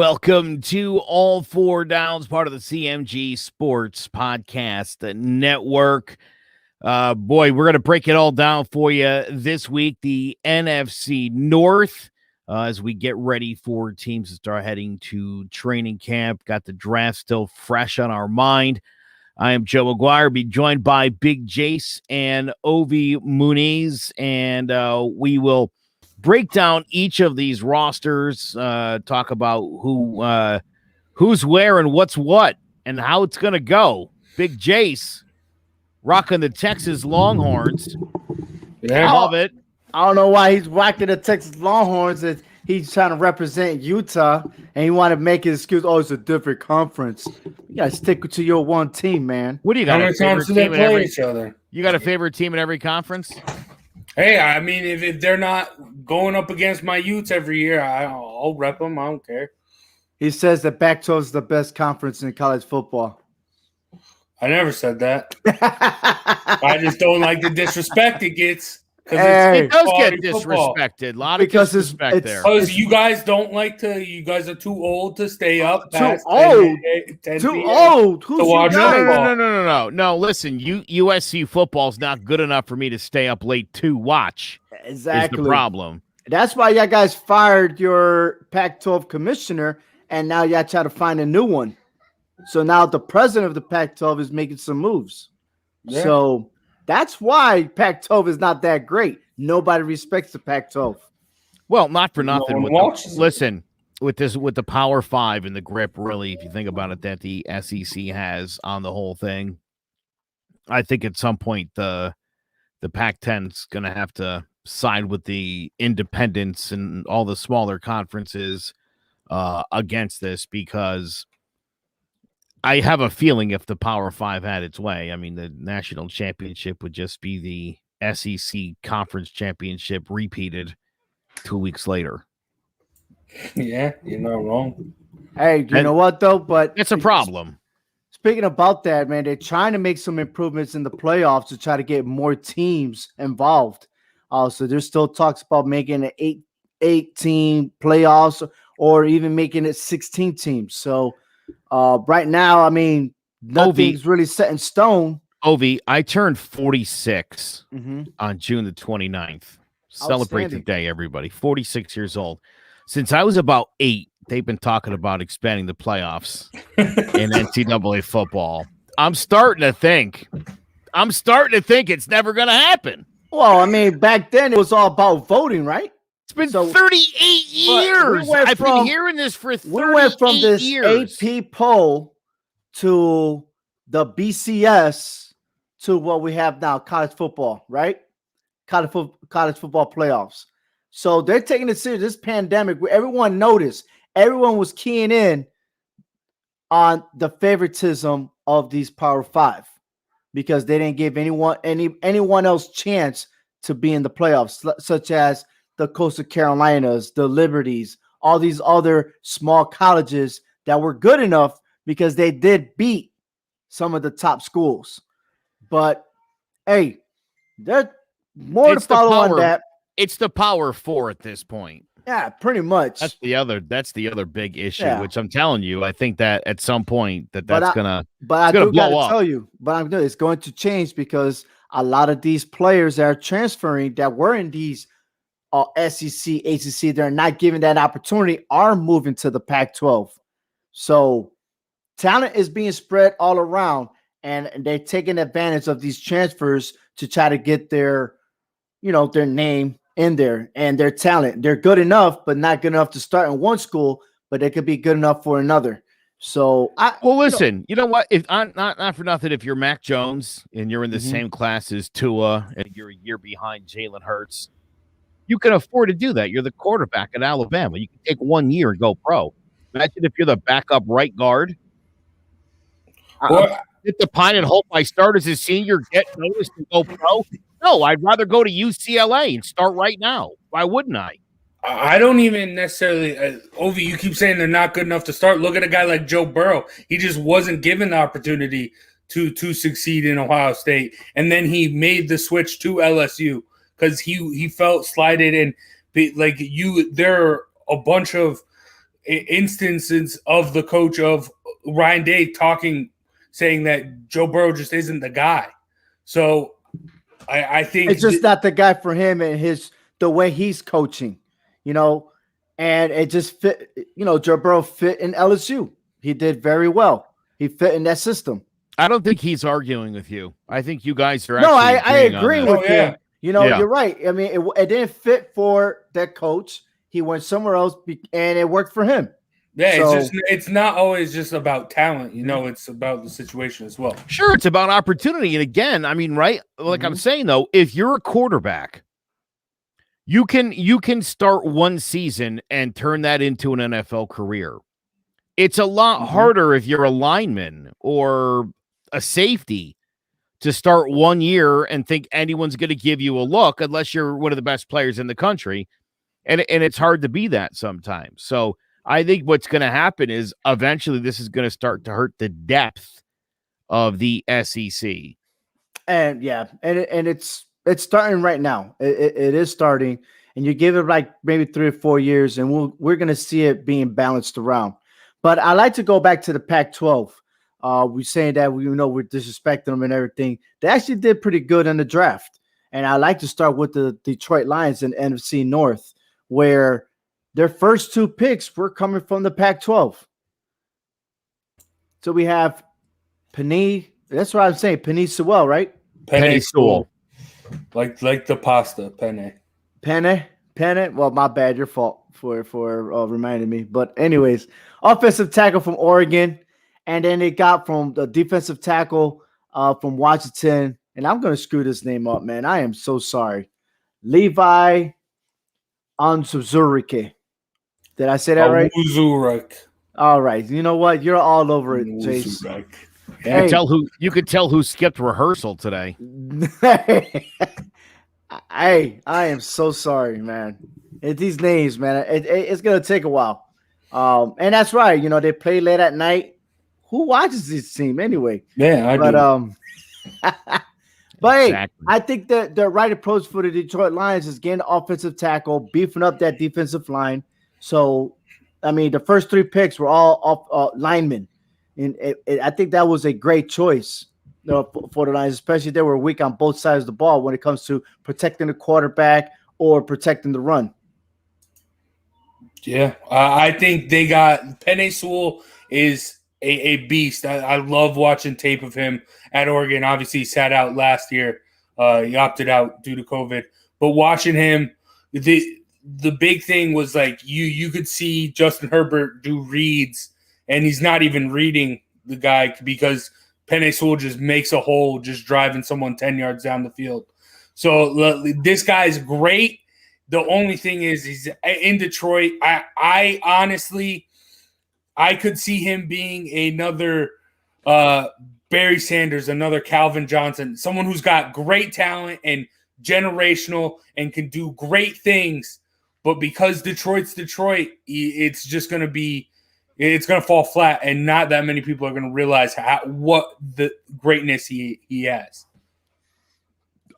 Welcome to All Four Downs, part of the CMG Sports Podcast Network. We're going to break it all down for you this week. The NFC North, as we get ready for teams to start heading to training camp. Got the draft still fresh on our mind. I am Joe McGuire, be joined by Big Jace and Ovi Muniz, and we will break down each of these rosters, talk about who's where and what's what and how it's going to go. Big Jace rocking the Texas Longhorns. Yeah. I love it. I don't know why he's rocking the Texas Longhorns. He's trying to represent Utah, and he wanted to make his excuse, it's a different conference. You got to stick to your one team, man. What do you got? How many times do they play each other? You got a favorite team in every conference? Hey, I mean, if they're not going up against my Utes every year, I'll rep them. I don't care. He says that Pac-12 is the best conference in college football. I never said that. I just don't like the disrespect it gets. It does get football. disrespected. A lot of disrespect there. Because you guys don't like to. You guys are too old to stay up. Too old. Too old. Who's you guys? No. Listen, USC football's not good enough for me to stay up late to watch. Exactly. Is the problem. That's why y'all guys fired your Pac-12 commissioner, and now y'all try to find a new one. So now the president of the Pac-12 is making some moves. Yeah. So that's why Pac-12 is not that great. Nobody respects the Pac-12. Well, not for nothing. Listen, with the Power Five and the grip, really, if you think about it, that the SEC has on the whole thing, I think at some point the Pac-10 is going to have to side with the independents and all the smaller conferences against this, because I have a feeling if the Power Five had its way, I mean, the national championship would just be the SEC conference championship repeated 2 weeks later. Yeah, you're not wrong. Hey, you know what, though? But it's a problem. Speaking about that, man, they're trying to make some improvements in the playoffs to try to get more teams involved. So there's still talks about making an 8-team playoffs or even making it 16 teams. So right now, I mean, nothing's really set in stone. Ovi, I turned 46 on June the 29th. Celebrate the day, everybody. 46 years old. Since I was about 8, they've been talking about expanding the playoffs in NCAA football. I'm starting to think it's never going to happen. Well, I mean, back then it was all about voting, right? It's been 38 years. I've been hearing this for 38 years. We went from this AP poll to the BCS to what we have now, college football, right? College football playoffs. So they're taking it serious. This pandemic, where everyone noticed, everyone was keying in on the favoritism of these Power Five because they didn't give anyone else chance to be in the playoffs, such as the Coastal Carolinas, the Liberties, all these other small colleges that were good enough because they did beat some of the top schools. But hey, there's more to follow on that. It's the Power Four at this point. Yeah, pretty much. That's the other big issue, which I'm telling you, I think that at some point that's gonna tell you, it's going to change because a lot of these players that are transferring that were in these SEC, ACC, they're not given that opportunity, are moving to the Pac-12. So talent is being spread all around, and they're taking advantage of these transfers to try to get their name in there and their talent. They're good enough, but not good enough to start in one school, but they could be good enough for another. So listen, you know what? If not for nothing, if you're Mac Jones and you're in the same class as Tua and you're a year behind Jalen Hurts, you can afford to do that. You're the quarterback at Alabama. You can take 1 year and go pro. Imagine if you're the backup right guard. Hit the pine and hope I start as a senior, get noticed, and go pro. No, I'd rather go to UCLA and start right now. Why wouldn't I? I don't even necessarily Ovi, you keep saying they're not good enough to start. Look at a guy like Joe Burrow. He just wasn't given the opportunity to succeed in Ohio State. And then he made the switch to LSU because he felt slighted. And there are a bunch of instances of the coach of Ryan Day saying that Joe Burrow just isn't the guy. So I think it's just not the guy for him and the way he's coaching, and it just fit. Joe Burrow fit in LSU. He did very well. He fit in that system. I don't think he's arguing with you. I think you guys are no. actually I agree with him. You're right. I mean, it didn't fit for that coach. He went somewhere else, and it worked for him. Yeah, it's not always just about talent. It's about the situation as well. Sure, it's about opportunity. And again, I mean, right? Like I'm saying though, if you're a quarterback, you can start one season and turn that into an NFL career. It's a lot harder if you're a lineman or a safety to start 1 year and think anyone's going to give you a look unless you're one of the best players in the country. And it's hard to be that sometimes. So I think what's going to happen is eventually this is going to start to hurt the depth of the SEC. And it's starting right now. It is starting, and you give it like maybe 3 or 4 years, and we're going to see it being balanced around. But I like to go back to the Pac-12. We're saying that we're disrespecting them and everything. They actually did pretty good in the draft, and I like to start with the Detroit Lions in NFC North, where their first 2 picks were coming from the Pac-12. So we have Penei. That's what I'm saying. Penei Sewell, right? Penei Sewell. Like the pasta, penne. Penne. Well, my bad. Your fault for reminding me. But anyways, offensive tackle from Oregon. And then they got from the defensive tackle from Washington. And I'm going to screw this name up, man. I am so sorry. Levi Onwuzurike. Did I say that right? Onwuzurike. All right. You know what? You're all over it, Jace. You could tell who skipped rehearsal today. Hey, I am so sorry, man. These names, man, it's gonna take a while. And that's right. They play late at night. Who watches this team anyway? Yeah, I do. But exactly. Hey, I think that the right approach for the Detroit Lions is getting offensive tackle, beefing up that defensive line. So, I mean, the first 3 picks were all linemen. And I think that was a great choice for the Lions, especially they were weak on both sides of the ball when it comes to protecting the quarterback or protecting the run. Yeah, I think they got Penei Sewell is a beast. I love watching tape of him at Oregon. Obviously, he sat out last year. He opted out due to COVID. But watching him, the big thing was like you could see Justin Herbert do reads, and he's not even reading the guy because Penei Sewell just makes a hole just driving someone 10 yards down the field. So this guy's great. The only thing is he's in Detroit. I honestly – I could see him being another Barry Sanders, another Calvin Johnson, someone who's got great talent and generational and can do great things. But because Detroit's Detroit, it's just going to fall flat, and not that many people are going to realize what the greatness he has.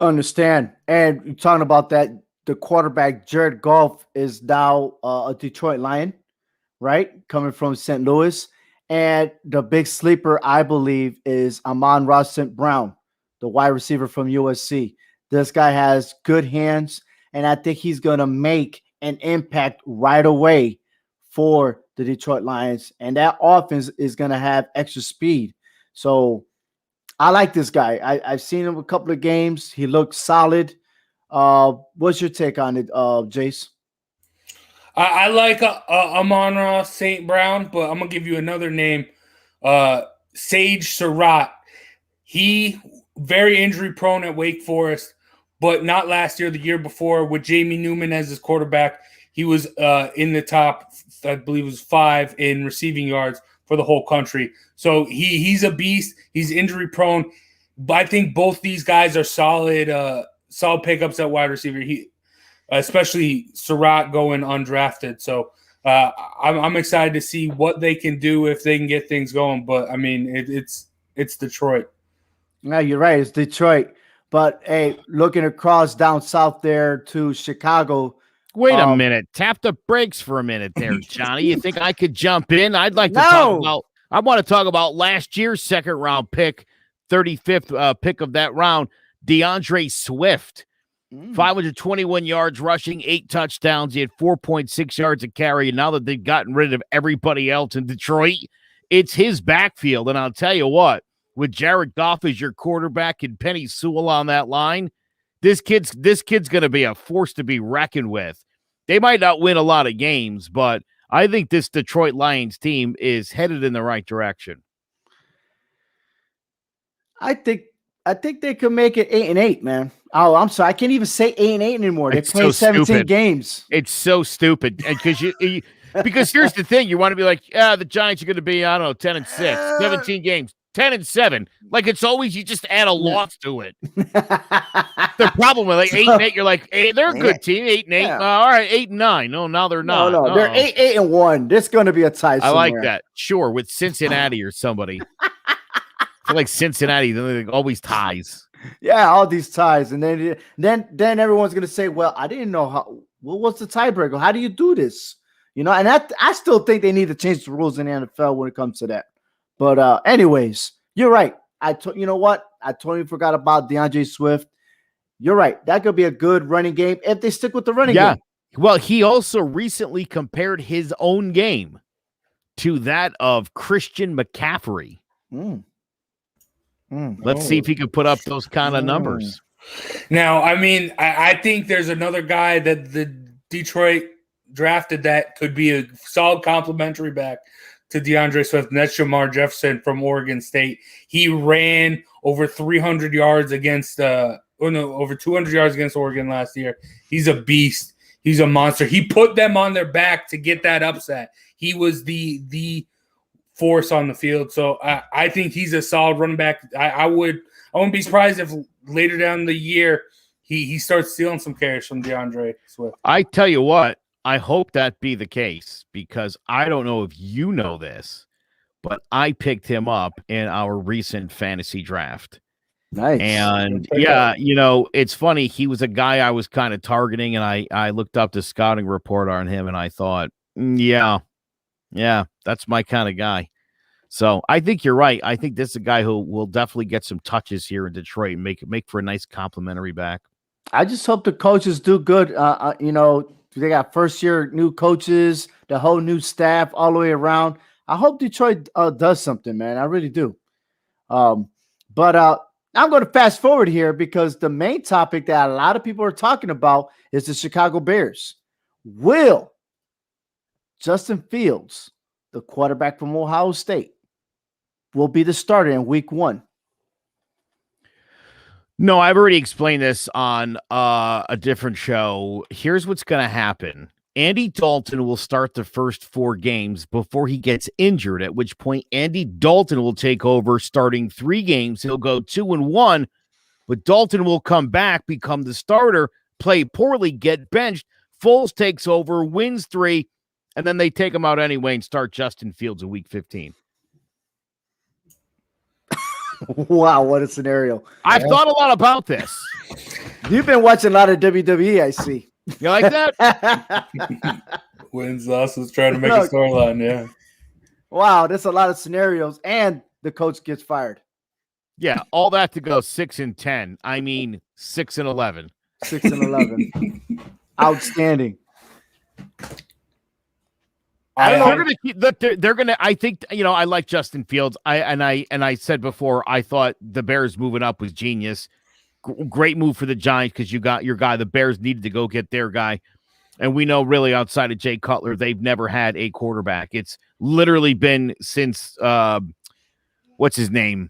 Understand. And you're talking about that, the quarterback, Jared Goff, is now a Detroit Lion. Right, coming from St. Louis. And the big sleeper, I believe, is Amon-Ra St. Brown, the wide receiver from USC. This guy has good hands, and I think he's going to make an impact right away for the Detroit Lions. And that offense is going to have extra speed. So I like this guy. I've seen him a couple of games. He looks solid. What's your take on it, Jace? I like Amon-Ra St. Brown, but I'm going to give you another name, Sage Surratt. He very injury-prone at Wake Forest, but not last year, the year before, with Jamie Newman as his quarterback. He was in the top, I believe it was 5 in receiving yards for the whole country. So he's a beast. He's injury-prone. But I think both these guys are solid pickups at wide receiver. Especially Surratt going undrafted. So I'm excited to see what they can do if they can get things going. But, I mean, it's Detroit. No, you're right. It's Detroit. But, hey, looking across down south there to Chicago, Wait a minute. Tap the brakes for a minute there, Johnny. You think I could jump in? I'd like to talk about – I want to talk about last year's second-round pick, 35th pick of that round, DeAndre Swift. 521 yards rushing, 8 touchdowns. He had 4.6 yards a carry. And now that they've gotten rid of everybody else in Detroit, it's his backfield. And I'll tell you what, with Jared Goff as your quarterback and Penny Sewell on that line, this kid's going to be a force to be reckoned with. They might not win a lot of games, but I think this Detroit Lions team is headed in the right direction. I think they could make it 8-8, man. Oh, I'm sorry. I can't even say 8-8 anymore. They're playing 17 games. It's so stupid. Because because here's the thing. You want to be like, the Giants are going to be, I don't know, 10-6, 17 games, 10-7. Like it's always, you just add a loss to it. The problem with like 8-8, you're like, hey, they're a good team, 8-8. Yeah. All right, 8-9. No, now they're not. No, they're 8-1. There's going to be a tie somewhere. I like that. Sure, with Cincinnati or somebody. I feel like Cincinnati, they're always ties. Yeah, all these ties. And then everyone's going to say, well, I didn't know what's the tiebreaker? How do you do this? And I still think they need to change the rules in the NFL when it comes to that. But anyways, you're right. You know what? I totally forgot about DeAndre Swift. You're right. That could be a good running game if they stick with the running game. Well, he also recently compared his own game to that of Christian McCaffrey. Let's see if he could put up those kind of numbers. Now, I mean, I think there's another guy that the Detroit drafted that could be a solid complimentary back to DeAndre Swift, and that's Jamar Jefferson from Oregon State. He ran over 300 yards against over 200 yards against Oregon last year. He's a beast. He's a monster. He put them on their back to get that upset. He was the force on the field. So I think he's a solid running back. I wouldn't be surprised if later down the year he starts stealing some carries from DeAndre Swift. I tell you what, I hope that be the case because I don't know if you know this, but I picked him up in our recent fantasy draft. Nice. And it's funny. He was a guy I was kind of targeting, and I looked up the scouting report on him, and I thought, yeah, that's my kind of guy. So I think you're right. I think this is a guy who will definitely get some touches here in Detroit and make for a nice complimentary back. I just hope the coaches do good. They got first-year new coaches, the whole new staff all the way around. I hope Detroit does something, man. I really do. But I'm going to fast forward here because the main topic that a lot of people are talking about is the Chicago Bears. Will Justin Fields, the quarterback from Ohio State, will be the starter in week 1? No, I've already explained this on a different show. Here's what's going to happen. Andy Dalton will start the first 4 games before he gets injured, at which point Andy Dalton will take over starting 3 games. He'll go 2-1, but Dalton will come back, become the starter, play poorly, get benched. Foles takes over, wins 3, and then they take him out anyway and start Justin Fields in week 15. Wow, what a scenario. I've thought a lot about this. You've been watching a lot of WWE, I see. You like that? Wins, losses, trying to make a storyline, yeah. Wow, there's a lot of scenarios, and the coach gets fired. Yeah, all that to go 6-10. I mean, 6-11. 6-11. Outstanding. They're gonna. I think I like Justin Fields. I said before I thought the Bears moving up was genius. Great move for the Giants because you got your guy. The Bears needed to go get their guy, and we know really outside of Jay Cutler, they've never had a quarterback. It's literally been since what's his name,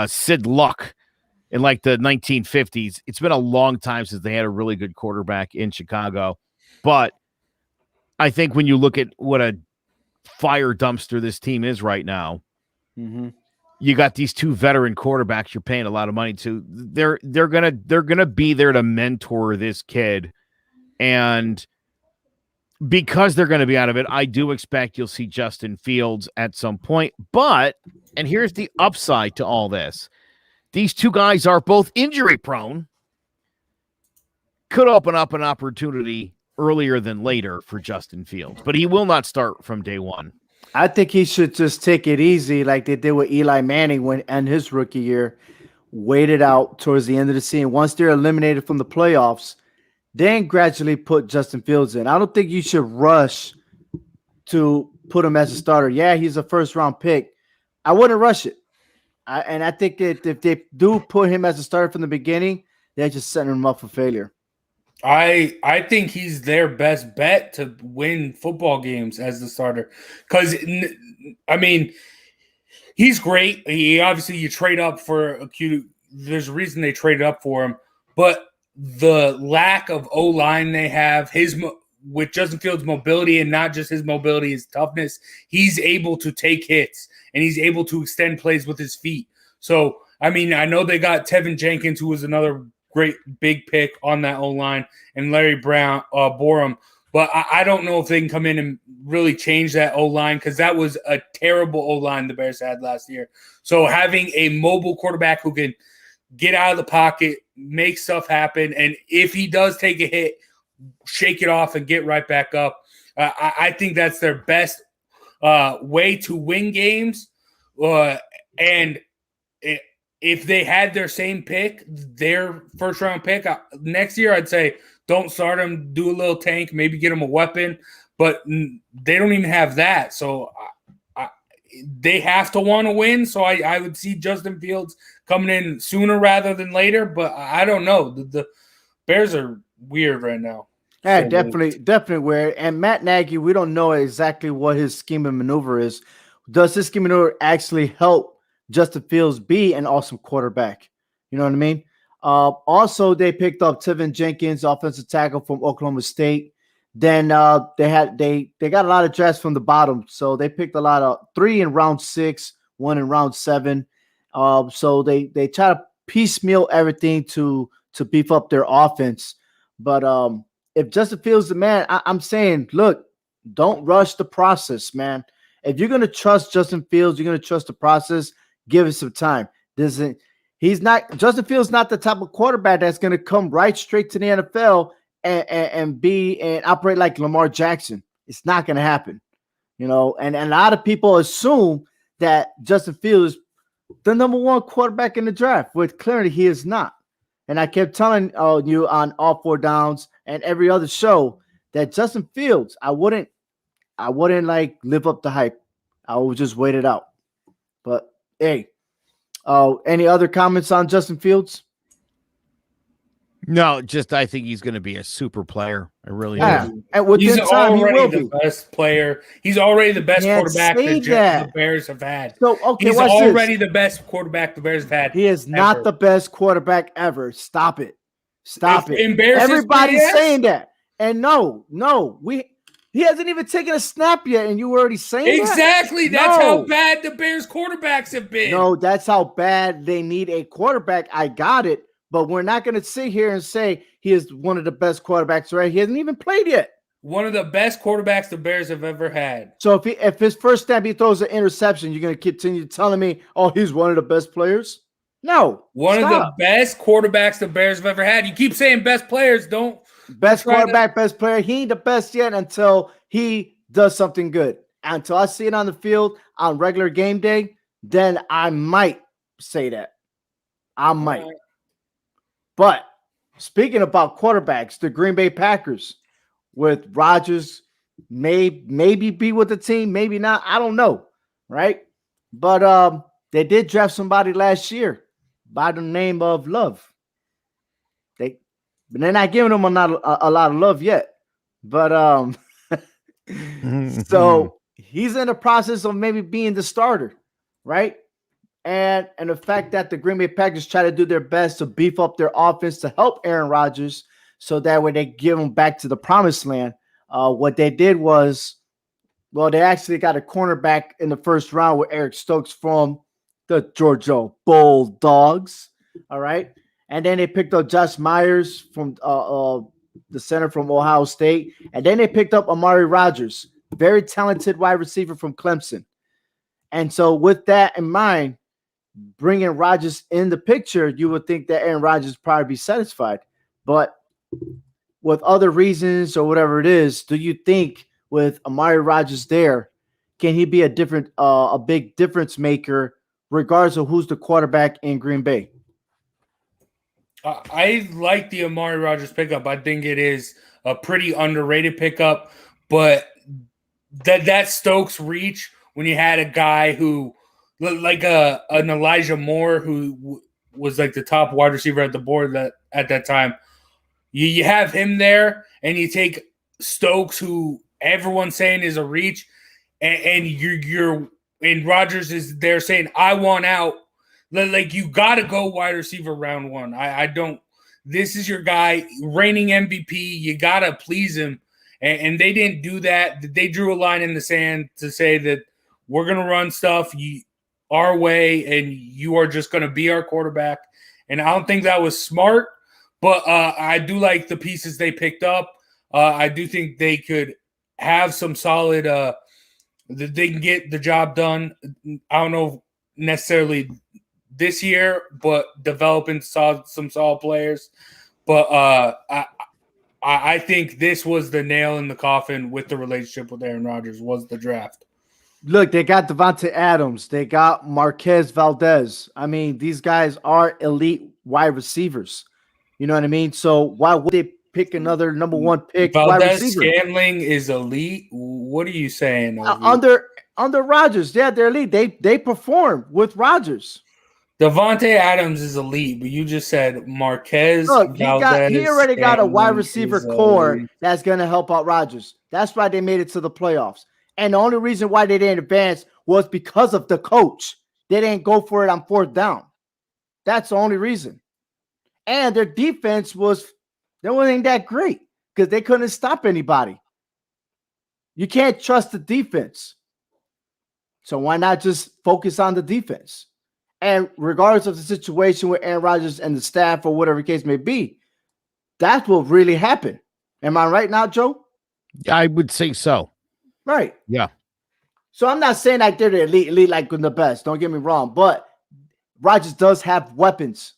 Sid Luck, in like the 1950s. It's been a long time since they had a really good quarterback in Chicago, but I think when you look at what a fire dumpster this team is right now, you got these 2 veteran quarterbacks you're paying a lot of money to. They're gonna be there to mentor this kid, and because they're gonna be out of it, I do expect you'll see Justin Fields at some point. But and here's the upside to all this: these 2 guys are both injury prone. Could open up an opportunity earlier than later for Justin Fields, but he will not start from day one. I think he should just take it easy like they did with Eli Manning and his rookie year. Wait it out towards the end of the season. Once they're eliminated from the playoffs, then gradually put Justin Fields in. I don't think you should rush to put him as a starter. Yeah, he's a first-round pick. I wouldn't rush it. I think that if they do put him as a starter from the beginning, they're just setting him up for failure. I think he's their best bet to win football games as the starter. Because, I mean, he's great. He obviously, you trade up for a cute. There's a reason they traded up for him. But the lack of O-line they have, with Justin Fields' mobility, and not just his mobility, his toughness, he's able to take hits and he's able to extend plays with his feet. So, I mean, I know they got Tevin Jenkins, who was another great big pick on that O-line, and Larry Borum. But I don't know if they can come in and really change that O-line, because that was a terrible O-line the Bears had last year. So having a mobile quarterback who can get out of the pocket, make stuff happen, and if he does take a hit, shake it off and get right back up. I think that's their best way to win games. And if they had their same pick, their first-round pick, next year I'd say don't start him, do a little tank, maybe get him a weapon. But they don't even have that. So they have to want to win. So I would see Justin Fields coming in sooner rather than later. But I don't know. The Bears are weird right now. Yeah, definitely weird. And Matt Nagy, we don't know exactly what his scheme and maneuver is. Does this scheme and maneuver actually help Justin Fields be an awesome quarterback? You know what I mean? Also, they picked up Tevin Jenkins, offensive tackle from Oklahoma State. Then they got a lot of drafts from the bottom. So they picked a lot of 3 in round 6, 1 in round 7. So they try to piecemeal everything to beef up their offense. But if Justin Fields the man, I'm saying, look, don't rush the process, man. If you're gonna trust Justin Fields, you're gonna trust the process. Give it some time. Justin Fields not the type of quarterback that's gonna come right straight to the NFL and operate like Lamar Jackson. It's not gonna happen, you know. And a lot of people assume that Justin Fields is the number 1 quarterback in the draft, but clearly he is not. And I kept telling you on All 4 Downs and every other show that Justin Fields, I wouldn't like live up the hype. I would just wait it out. But hey, any other comments on Justin Fields? No, just I think he's going to be a super player. I really do. And within time, he will be the best player. He's already the best quarterback the Bears have had. So okay, he's already the best quarterback the Bears have had. He is not the best quarterback ever. Stop it. Embarrassing. Everybody's saying that. And no, he hasn't even taken a snap yet, and you were already saying that? Exactly. That's how bad the Bears quarterbacks have been. No, that's how bad they need a quarterback. I got it. But we're not going to sit here and say he is one of the best quarterbacks, right? He hasn't even played yet. One of the best quarterbacks the Bears have ever had. So if his first snap he throws an interception, you're going to continue telling me, oh, he's one of the best players? No. One of the best quarterbacks the Bears have ever had. You keep saying best players, don't. Best quarterback, best player. He ain't the best yet until he does something good. Until I see it on the field on regular game day, then I might say that. I might. But speaking about quarterbacks, the Green Bay Packers with Rodgers maybe be with the team, maybe not. I don't know, right? But they did draft somebody last year by the name of Love. They're not giving him a lot of love yet. But so he's in the process of maybe being the starter, right? And the fact that the Green Bay Packers try to do their best to beef up their offense to help Aaron Rodgers so that way they give him back to the promised land. What they did was, they actually got a cornerback in the first round with Eric Stokes from the Georgia Bulldogs. All right. And then they picked up Josh Myers from the center from Ohio State. And then they picked up Amari Rodgers, very talented wide receiver from Clemson. And so with that in mind, bringing Rodgers in the picture, you would think that Aaron Rodgers would probably be satisfied. But with other reasons or whatever it is, do you think with Amari Rodgers there, can he be a big difference maker regardless of who's the quarterback in Green Bay? I like the Amari Rodgers pickup. I think it is a pretty underrated pickup, but that Stokes reach when you had a guy who like an Elijah Moore who was like the top wide receiver at the board at that time. You have him there, and you take Stokes, who everyone's saying is a reach, and you're and Rodgers is there saying, I want out. Like, you got to go wide receiver round one. I don't. This is your guy, reigning MVP. You got to please him. And they didn't do that. They drew a line in the sand to say that we're going to run stuff our way, and you are just going to be our quarterback. And I don't think that was smart, but I do like the pieces they picked up. I do think they could have some solid they can get the job done. I don't know necessarily this year, but developing some solid players. But I think this was the nail in the coffin with the relationship with Aaron Rodgers was the draft. Look, they got Devontae Adams. They got Marquez Valdez. I mean, these guys are elite wide receivers. You know what I mean? So why would they pick another number one pick Valdez wide receiver? Scantling is elite. What are you saying? Under Rodgers, yeah, they're elite. They perform with Rodgers. Devontae Adams is elite, but you just said Marquez. Look, he already got a wide receiver core that's going to help out Rodgers. That's why they made it to the playoffs. And the only reason why they didn't advance was because of the coach. They didn't go for it on fourth down. That's the only reason. And their defense wasn't that great because they couldn't stop anybody. You can't trust the defense. So why not just focus on the defense? And regardless of the situation with Aaron Rodgers and the staff or whatever the case may be, that's what really happened. Am I right now, Joe? I would say so. Right. Yeah. So I'm not saying like they're the elite like the best. Don't get me wrong. But Rodgers does have weapons.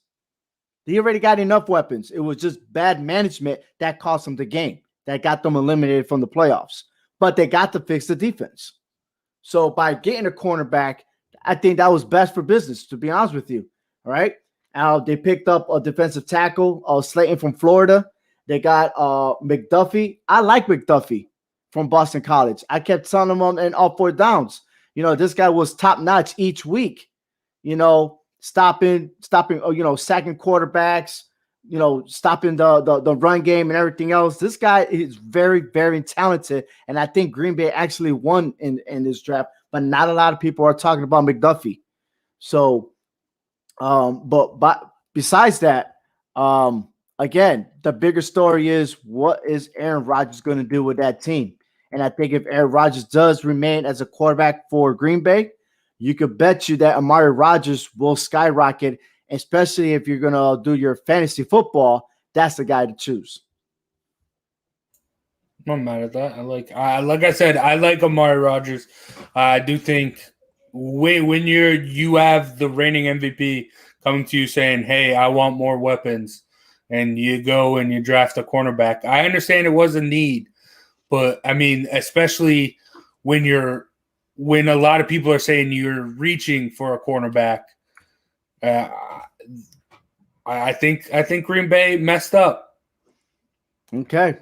He already got enough weapons. It was just bad management that cost them the game, that got them eliminated from the playoffs. But they got to fix the defense. So by getting a cornerback, I think that was best for business, to be honest with you. All right. They picked up a defensive tackle, Slayton from Florida. They got McDuffie. I like McDuffie from Boston College. I kept telling them on all four downs. You know, this guy was top notch each week. You know, stopping, sacking quarterbacks, stopping the run game and everything else. This guy is very, very talented. And I think Green Bay actually won in this draft, but not a lot of people are talking about McDuffie. So, but besides that, again, the bigger story is what is Aaron Rodgers going to do with that team? And I think if Aaron Rodgers does remain as a quarterback for Green Bay, you could bet you that Amari Rodgers will skyrocket, especially if you're going to do your fantasy football. That's the guy to choose. I'm not mad at that. Like I said, I like Amari Rodgers. I do think when you have the reigning MVP coming to you saying, "Hey, I want more weapons," and you go and you draft a cornerback. I understand it was a need, but I mean, especially when a lot of people are saying you're reaching for a cornerback. I think Green Bay messed up. Okay.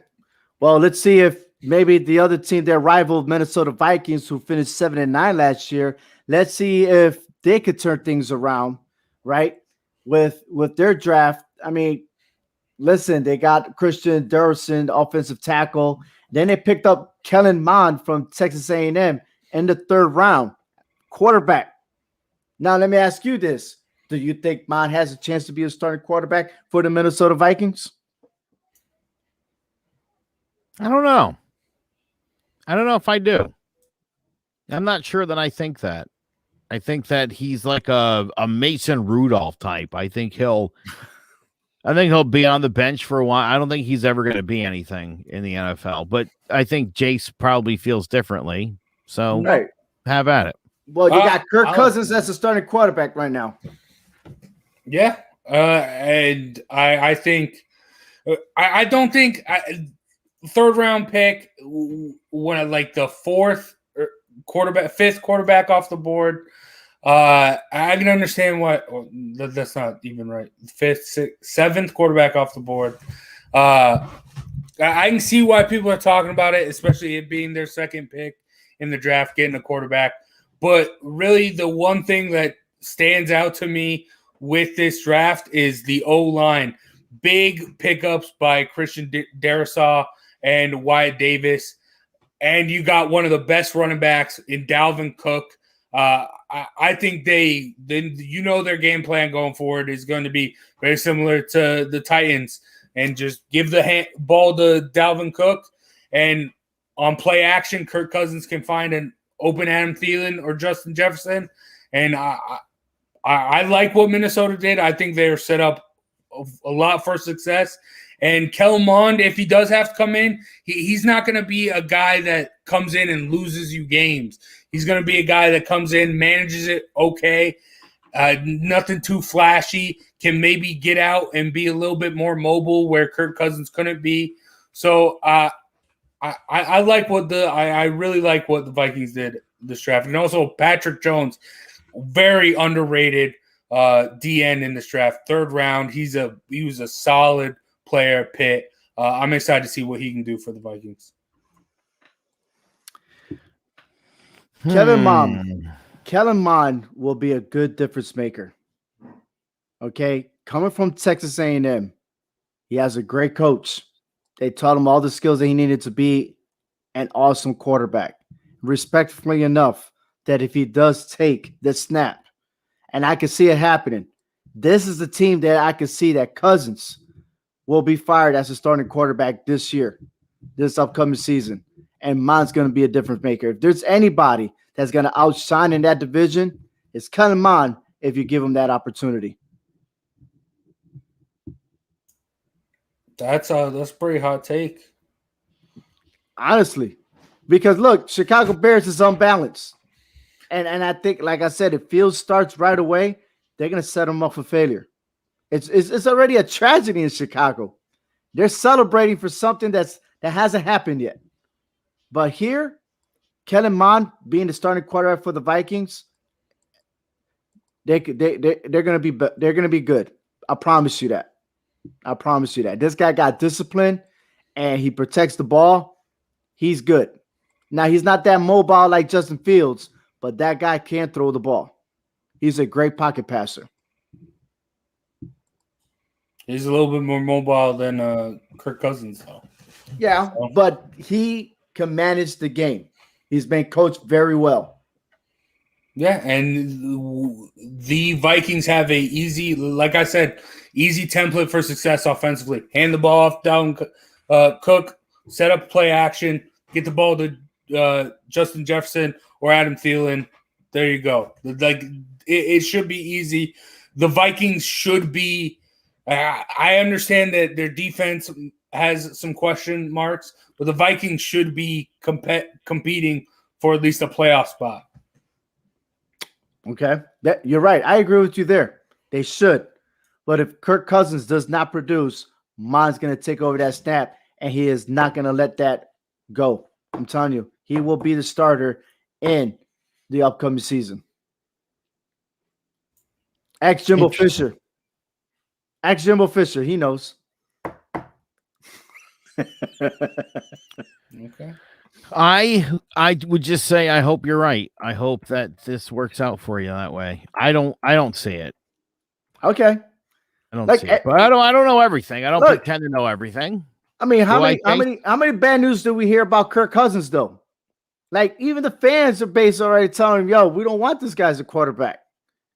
Well, let's see if maybe the other team, their rival Minnesota Vikings, who finished 7-9 last year, let's see if they could turn things around, right? With their draft. I mean, listen, they got Christian Derrisson, offensive tackle. Then they picked up Kellen Mond from Texas A&M in the third round, quarterback. Now, let me ask you this. Do you think Mond has a chance to be a starting quarterback for the Minnesota Vikings? I don't know. I don't know if I do. I'm not sure that I think that. I think that he's like a Mason Rudolph type. I think he'll be on the bench for a while. I don't think he's ever going to be anything in the NFL, but I think Jace probably feels differently. So right. Have at it. Well, you got Kirk Cousins as a starting quarterback right now. Yeah. And I think I don't think third round pick when like the fifth quarterback off the board. I can understand why. That's not even right. Fifth, sixth, seventh quarterback off the board. I can see why people are talking about it, especially it being their second pick in the draft, getting a quarterback. But really, the one thing that stands out to me with this draft is the O-line. Big pickups by Christian Darrisaw and Wyatt Davis. And you got one of the best running backs in Dalvin Cook. I think their game plan going forward is going to be very similar to the Titans, and just give the ball to Dalvin Cook, and on play action, Kirk Cousins can find an open Adam Thielen or Justin Jefferson. And I like what Minnesota did. I think they're set up a lot for success. And Kellen Mond, if he does have to come in, he's not going to be a guy that comes in and loses you games. He's going to be a guy that comes in, manages it okay, nothing too flashy, can maybe get out and be a little bit more mobile where Kirk Cousins couldn't be. So I really like what the Vikings did this draft. And also Patrick Jones, very underrated DN in this draft. Third round, he was a solid player, Pitt. I'm excited to see what he can do for the Vikings. Kellen Mond will be a good difference maker. Okay, coming from Texas A&M, he has a great coach. They taught him all the skills that he needed to be an awesome quarterback. Respectfully enough, that if he does take the snap, and I can see it happening, this is the team that I can see that Cousins will be fired as a starting quarterback this year, this upcoming season. And Mond's going to be a difference maker. If there's anybody that's going to outshine in that division, it's Kellen Mond if you give him that opportunity. That's a pretty hot take. Honestly. Because, look, Chicago Bears is unbalanced. And I think, like I said, if Fields starts right away, they're going to set him up for failure. It's already a tragedy in Chicago. They're celebrating for something that hasn't happened yet. But here, Kellen Mond being the starting quarterback for the Vikings, they're gonna be good. I promise you that. This guy got discipline and he protects the ball. He's good. Now he's not that mobile like Justin Fields, but that guy can throw the ball. He's a great pocket passer. He's a little bit more mobile than Kirk Cousins, though. Yeah, but he can manage the game. He's been coached very well. Yeah, and the Vikings have a easy template for success offensively. Hand the ball off down Cook, set up play action, get the ball to Justin Jefferson or Adam Thielen. There you go. It should be easy. The Vikings should be I understand that their defense has some question marks, but the Vikings should be competing for at least a playoff spot. Okay, you're right. I agree with you there. They should. But if Kirk Cousins does not produce, Mond's going to take over that snap, and he is not going to let that go. I'm telling you, he will be the starter in the upcoming season. Ask Jimbo Fisher. Ask Jimbo Fisher. He knows. Okay. I would just say I hope you're right. I hope that this works out for you that way. I don't see it. Okay. I don't see it. But I don't know everything. I don't pretend to know everything. I mean, how many bad news do we hear about Kirk Cousins though? Like even the fans are basically already telling him, yo, we don't want this guy as a quarterback.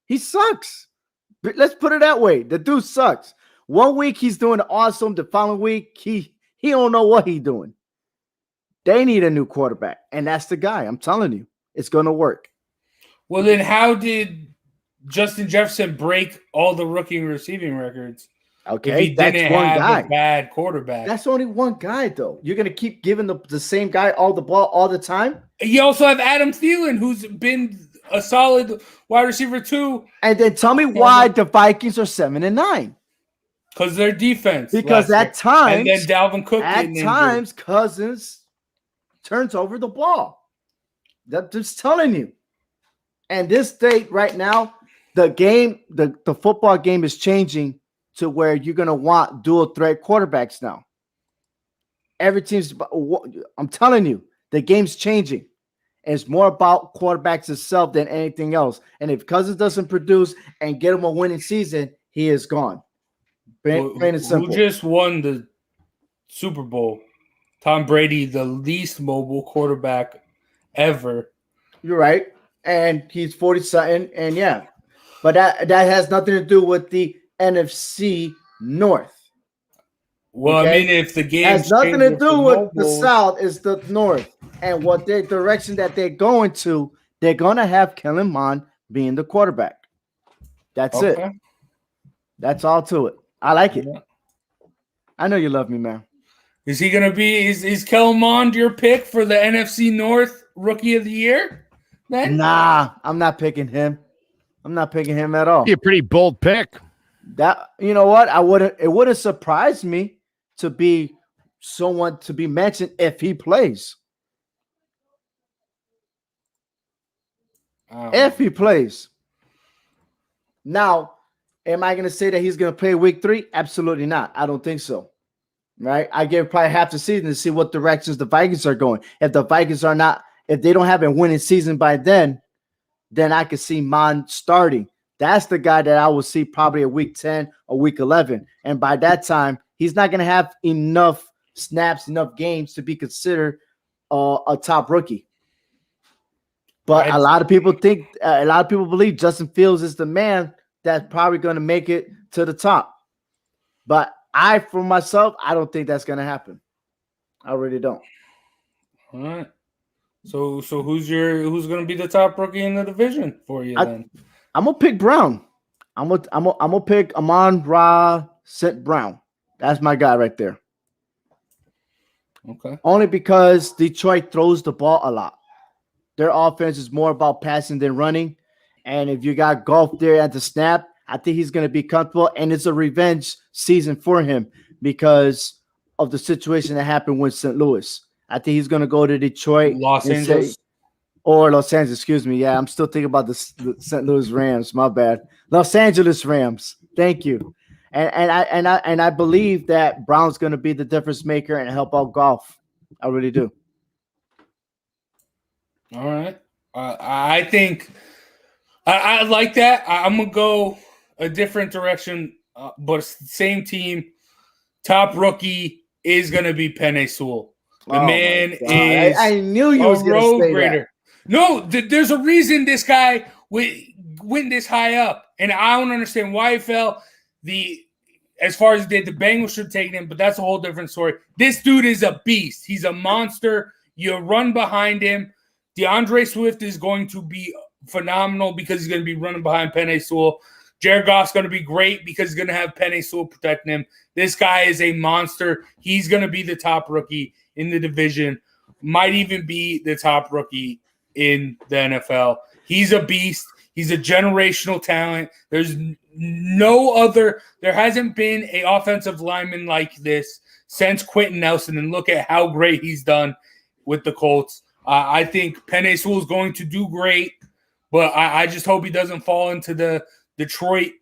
He sucks. Let's put it that way. The dude sucks. 1 week he's doing awesome. The following week he don't know what he's doing. They need a new quarterback, and that's the guy. I'm telling you, it's going to work. Well, then how did Justin Jefferson break all the rookie receiving records? Okay, if he didn't have a bad quarterback. That's only one guy, though. You're going to keep giving the same guy all the ball all the time? You also have Adam Thielen, who's been a solid wide receiver too. And then tell me why the Vikings are 7-9. Because their defense. Because at times, and then Dalvin Cook at times, Cousins turns over the ball. I'm just telling you. And this state right now, the football game is changing to where you're going to want dual threat quarterbacks now. Every team's, I'm telling you, the game's changing. It's more about quarterbacks itself than anything else. And if Cousins doesn't produce and get him a winning season, he is gone. Plain and simple. Who just won the Super Bowl? Tom Brady, the least mobile quarterback ever. You're right. And he's 40-something. And yeah. But that has nothing to do with the NFC North. Well, okay? I mean, if the game has nothing to do with the South, is the North. And what their direction that they're going to, they're going to have Kellen Mond being the quarterback. That's it. That's all to it. I like it. I know you love me, man. Is he going to be, is Kellen Mond your pick for the NFC North Rookie of the Year? Then? Nah, I'm not picking him. I'm not picking him at all. Be a pretty bold pick. That, you know what? It wouldn't surprise me to be someone to be mentioned if he plays. If he plays. Now, am I going to say that he's going to play week 3? Absolutely not. I don't think so. Right? I give probably half the season to see what directions the Vikings are going. If the Vikings are not, if they don't have a winning season by then I could see Mond starting. That's the guy that I will see probably at week 10 or week 11. And by that time, he's not going to have enough snaps, enough games to be considered a top rookie. But a lot of people believe Justin Fields is the man that's probably going to make it to the top. But for myself, I don't think that's going to happen. I really don't. All right. So who's going to be the top rookie in the division for you then? I'm gonna pick Brown. I'm gonna pick Amon-Ra St. Brown. That's my guy right there. Okay. Only because Detroit throws the ball a lot. Their offense is more about passing than running. And if you got Goff there at the snap, I think he's going to be comfortable. And it's a revenge season for him because of the situation that happened with St. Louis. I think he's going to go to Detroit. Los Angeles. Los Angeles, excuse me. Yeah, I'm still thinking about the St. Louis Rams. My bad. Los Angeles Rams. Thank you. And I believe that Brown's going to be the difference maker and help out Goff. I really do. All right. I think I like that. I'm going to go a different direction, but same team. Top rookie is going to be Penei Sewell. The man is I knew you was going to say that. No, there's a reason this guy went this high up, and I don't understand why he fell. As far as the Bengals should take him, but that's a whole different story. This dude is a beast. He's a monster. You run behind him. DeAndre Swift is going to be phenomenal because he's going to be running behind Penei Sewell. Jared Goff's going to be great because he's going to have Penei Sewell protecting him. This guy is a monster. He's going to be the top rookie in the division. Might even be the top rookie in the NFL. He's a beast. He's a generational talent. There hasn't been an offensive lineman like this since Quentin Nelson, and look at how great he's done with the Colts. I think Penei Sewell is going to do great, but I just hope he doesn't fall into the Detroit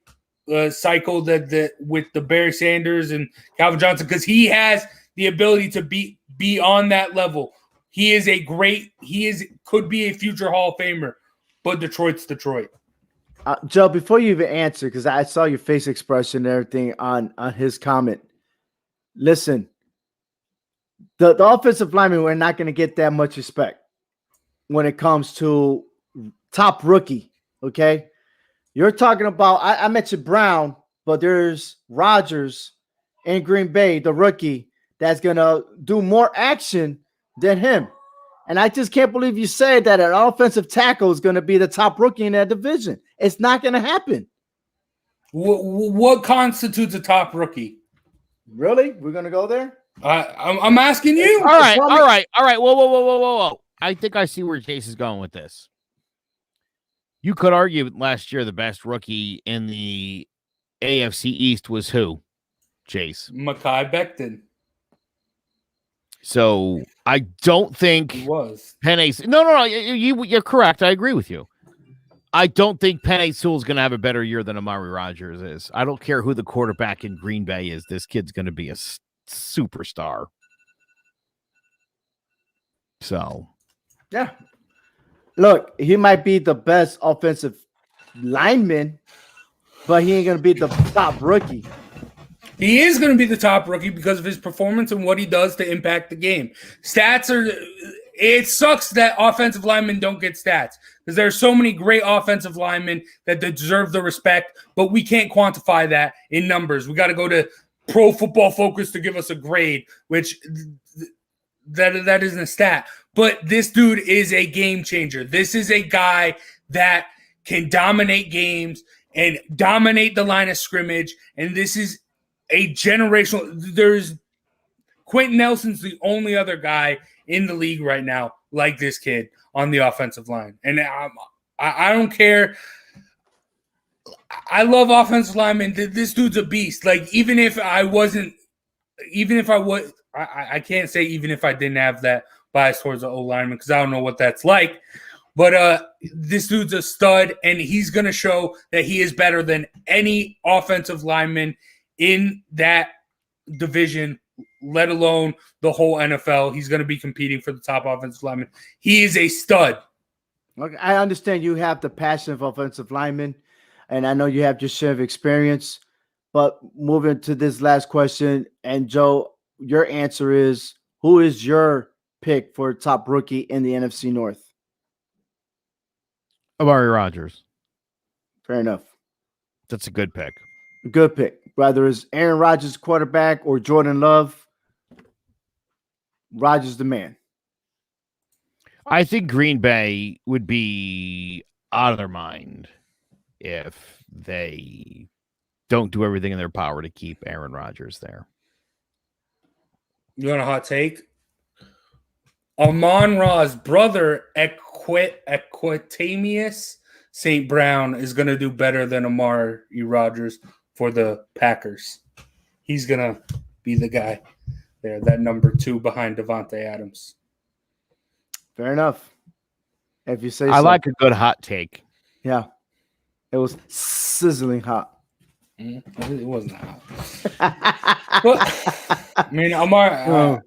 cycle that with the Barry Sanders and Calvin Johnson, because he has the ability to be on that level. He could be a future Hall of Famer, but Detroit's Detroit. Joe, before you even answer, because I saw your face expression and everything on his comment. Listen, the offensive linemen, we're not going to get that much respect when it comes to top rookie, okay? You're talking about, I mentioned Brown, but there's Rodgers in Green Bay, the rookie, that's going to do more action than him. And I just can't believe you said that an offensive tackle is going to be the top rookie in that division. It's not going to happen. What constitutes a top rookie? Really? We're going to go there? I'm asking you. All right. Whoa. I think I see where Chase is going with this. You could argue last year the best rookie in the AFC East was who? Chase? Mekhi Becton. So I don't think He was. Penei. No. You're correct. I agree with you. I don't think Penei Sewell is going to have a better year than Amari Rodgers is. I don't care who the quarterback in Green Bay is. This kid's going to be a superstar. So, yeah. Look, he might be the best offensive lineman, but he ain't going to be the top rookie. He is going to be the top rookie because of his performance and what he does to impact the game. Stats are – it sucks that offensive linemen don't get stats because there are so many great offensive linemen that deserve the respect, but we can't quantify that in numbers. We got to go to Pro Football Focus to give us a grade, which that isn't a stat. But this dude is a game changer. This is a guy that can dominate games and dominate the line of scrimmage, and this is a generational. There's Quentin Nelson's the only other guy in the league right now like this kid on the offensive line, and I don't care. I love offensive linemen. This dude's a beast. Like even if I was, I can't say even if I didn't have that bias towards the O lineman because I don't know what that's like. But this dude's a stud, and he's going to show that he is better than any offensive lineman in that division, let alone the whole NFL. He's going to be competing for the top offensive lineman. He is a stud. Okay, I understand you have the passion of offensive lineman, and I know you have your share of experience. But moving to this last question, and Joe, your answer is, who is your pick for top rookie in the NFC North? Amari Rodgers. Fair enough. That's a good pick. Good pick. Whether it's Aaron Rodgers quarterback or Jordan Love, Rodgers the man. I think Green Bay would be out of their mind if they don't do everything in their power to keep Aaron Rodgers there. You want a hot take? Amon-Ra's brother, Equitamius St. Brown, is going to do better than Amari Rodgers for the Packers. He's going to be the guy there, that number 2 behind Devontae Adams. Fair enough. If you say I so. like a good hot take. Yeah. It was sizzling hot. It wasn't hot. Well, I mean, Amari.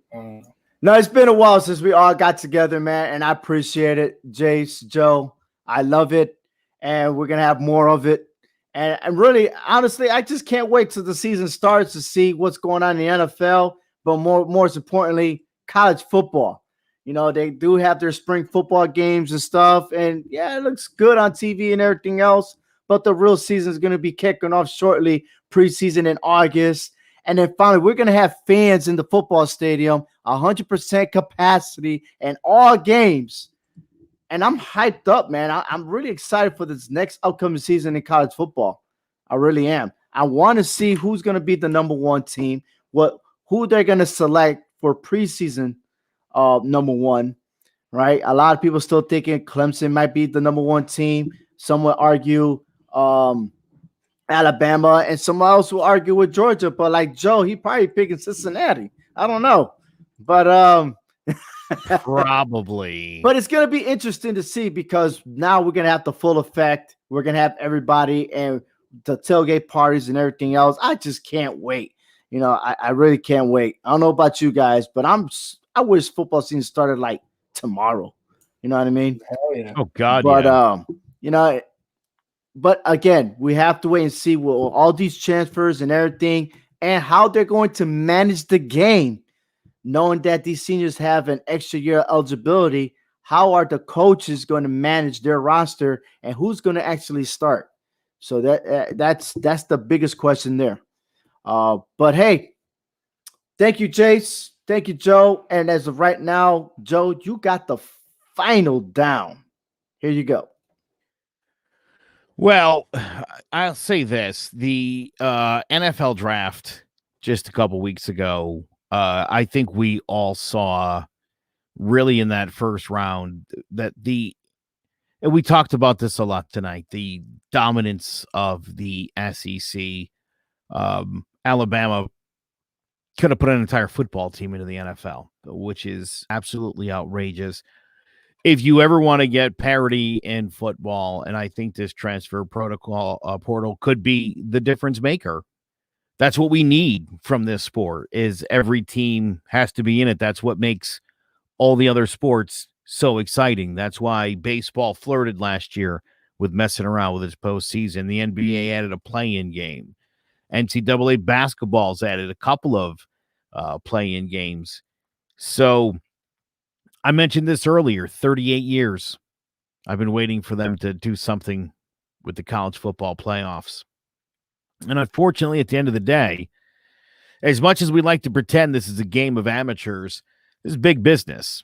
No, it's been a while since we all got together, man, and I appreciate it. Jace, Joe, I love it, and we're going to have more of it. And really, honestly, I just can't wait till the season starts to see what's going on in the NFL, but more importantly, college football. You know, they do have their spring football games and stuff, and yeah, it looks good on TV and everything else, but the real season is going to be kicking off shortly, preseason in August. And then finally, we're going to have fans in the football stadium, 100% capacity in all games. And I'm hyped up, man. I'm really excited for this next upcoming season in college football. I really am. I want to see who's going to be the number 1 team, who they're going to select for preseason number 1, right? A lot of people still thinking Clemson might be the number 1 team. Some would argue Alabama, and someone else will argue with Georgia, but like Joe, he probably picking Cincinnati. I don't know, but probably. But it's gonna be interesting to see because now we're gonna have the full effect. We're gonna have everybody and the tailgate parties and everything else. I just can't wait. You know, I really can't wait. I don't know about you guys, but I wish football season started like tomorrow. You know what I mean? Hell yeah. Oh God, but yeah. You know. But again, we have to wait and see what all these transfers and everything and how they're going to manage the game, knowing that these seniors have an extra year of eligibility. How are the coaches going to manage their roster and who's going to actually start? So that's the biggest question there. But hey, thank you, Jace. Thank you, Joe. And as of right now, Joe, you got the final down. Here you go. Well, I'll say this. The NFL draft just a couple weeks ago, I think we all saw really in that first round that and we talked about this a lot tonight, the dominance of the SEC. Alabama could have put an entire football team into the NFL, which is absolutely outrageous. If you ever want to get parity in football, and I think this transfer portal could be the difference maker. That's what we need from this sport, is every team has to be in it. That's what makes all the other sports so exciting. That's why baseball flirted last year with messing around with its postseason. The NBA added a play-in game. NCAA basketball's added a couple of play-in games. So I mentioned this earlier, 38 years. I've been waiting for them to do something with the college football playoffs. And unfortunately, at the end of the day, as much as we like to pretend this is a game of amateurs, this is big business.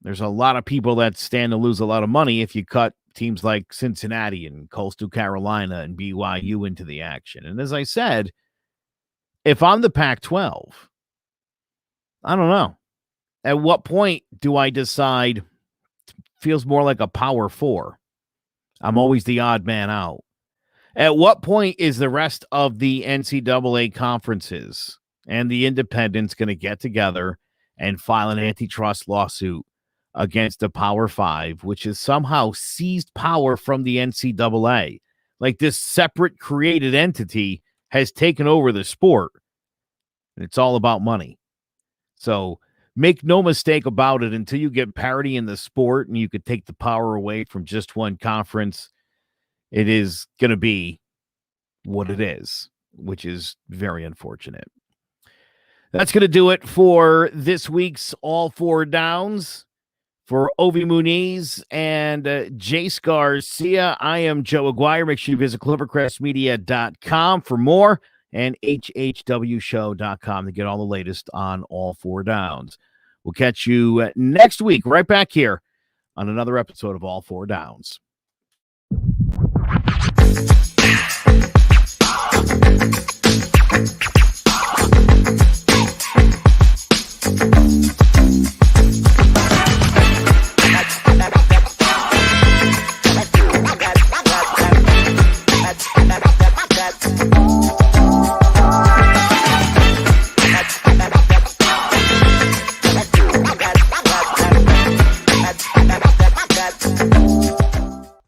There's a lot of people that stand to lose a lot of money if you cut teams like Cincinnati and Coastal Carolina and BYU into the action. And as I said, if I'm the Pac-12, I don't know. At what point do I decide feels more like a Power 4? I'm always the odd man out. At what point is the rest of the NCAA conferences and the independents going to get together and file an antitrust lawsuit against the Power 5, which has somehow seized power from the NCAA? Like, this separate created entity has taken over the sport, and it's all about money. So make no mistake about it, until you get parity in the sport and you could take the power away from just one conference, it is going to be what it is, which is very unfortunate. That's going to do it for this week's All Four Downs. For Ovi Muniz and Jace Garcia, I am Joe Aguirre. Make sure you visit clovercrestmedia.com for more, and hhwshow.com to get all the latest on All Four Downs. We'll catch you next week right back here on another episode of All Four Downs.